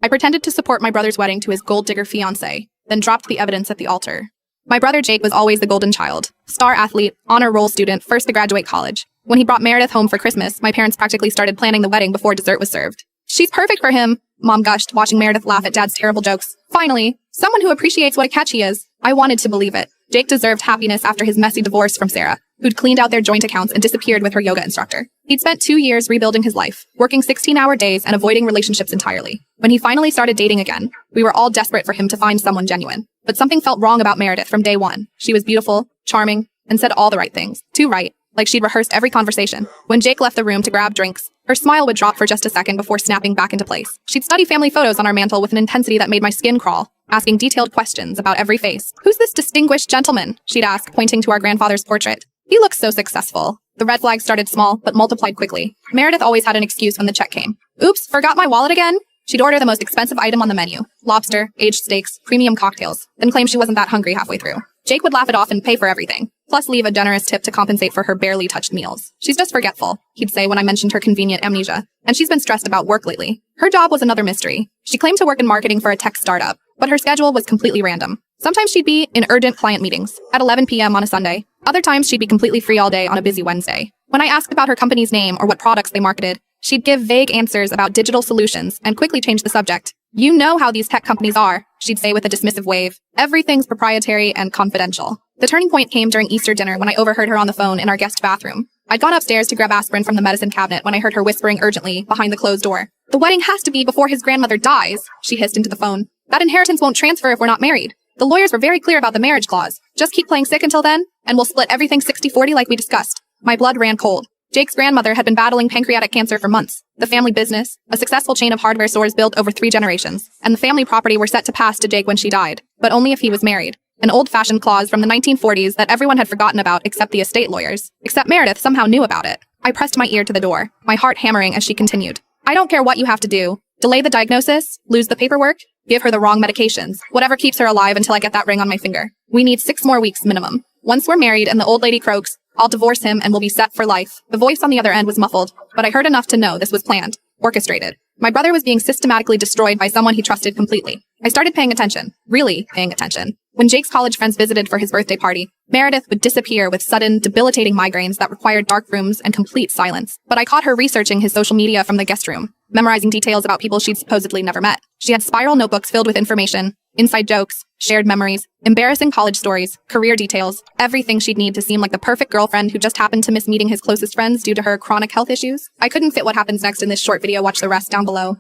I pretended to support my brother's wedding to his gold digger fiancée, then dropped the evidence at the altar. My brother Jake was always the golden child. Star athlete, honor roll student, first to graduate college. When he brought Meredith home for Christmas, my parents practically started planning the wedding before dessert was served. "She's perfect for him," Mom gushed, watching Meredith laugh at Dad's terrible jokes. "Finally, someone who appreciates what a catch he is." I wanted to believe it. Jake deserved happiness after his messy divorce from Sarah, who'd cleaned out their joint accounts and disappeared with her yoga instructor. He'd spent 2 years rebuilding his life, working 16-hour days and avoiding relationships entirely. When he finally started dating again, we were all desperate for him to find someone genuine. But something felt wrong about Meredith from day one. She was beautiful, charming, and said all the right things. Too right, like she'd rehearsed every conversation. When Jake left the room to grab drinks, her smile would drop for just a second before snapping back into place. She'd study family photos on our mantle with an intensity that made my skin crawl, asking detailed questions about every face. "Who's this distinguished gentleman?" she'd ask, pointing to our grandfather's portrait. "He looks so successful." The red flags started small, but multiplied quickly. Meredith always had an excuse when the check came. "Oops, forgot my wallet again?" She'd order the most expensive item on the menu: lobster, aged steaks, premium cocktails, then claim she wasn't that hungry halfway through. Jake would laugh it off and pay for everything, plus leave a generous tip to compensate for her barely touched meals. "She's just forgetful," he'd say when I mentioned her convenient amnesia, "and she's been stressed about work lately." Her job was another mystery. She claimed to work in marketing for a tech startup, but her schedule was completely random. Sometimes she'd be in urgent client meetings at 11 p.m. on a Sunday. Other times she'd be completely free all day on a busy Wednesday. When I asked about her company's name or what products they marketed, she'd give vague answers about digital solutions and quickly change the subject. "You know how these tech companies are," she'd say with a dismissive wave. "Everything's proprietary and confidential." The turning point came during Easter dinner when I overheard her on the phone in our guest bathroom. I'd gone upstairs to grab aspirin from the medicine cabinet when I heard her whispering urgently behind the closed door. "The wedding has to be before his grandmother dies," she hissed into the phone. "That inheritance won't transfer if we're not married. The lawyers were very clear about the marriage clause. Just keep playing sick until then, and we'll split everything 60-40 like we discussed." My blood ran cold. Jake's grandmother had been battling pancreatic cancer for months. The family business, a successful chain of hardware stores built over 3 generations, and the family property were set to pass to Jake when she died, but only if he was married. An old-fashioned clause from the 1940s that everyone had forgotten about except the estate lawyers. Except Meredith somehow knew about it. I pressed my ear to the door, my heart hammering as she continued. "I don't care what you have to do. Delay the diagnosis, lose the paperwork, give her the wrong medications, whatever keeps her alive until I get that ring on my finger. We need 6 more weeks minimum. Once we're married and the old lady croaks, I'll divorce him and we'll be set for life." The voice on the other end was muffled, but I heard enough to know this was planned, orchestrated. My brother was being systematically destroyed by someone he trusted completely. I started paying attention, really paying attention. When Jake's college friends visited for his birthday party, Meredith would disappear with sudden, debilitating migraines that required dark rooms and complete silence. But I caught her researching his social media from the guest room, memorizing details about people she'd supposedly never met. She had spiral notebooks filled with information, inside jokes, shared memories, embarrassing college stories, career details, everything she'd need to seem like the perfect girlfriend who just happened to miss meeting his closest friends due to her chronic health issues. I couldn't fit what happens next in this short video. Watch the rest down below.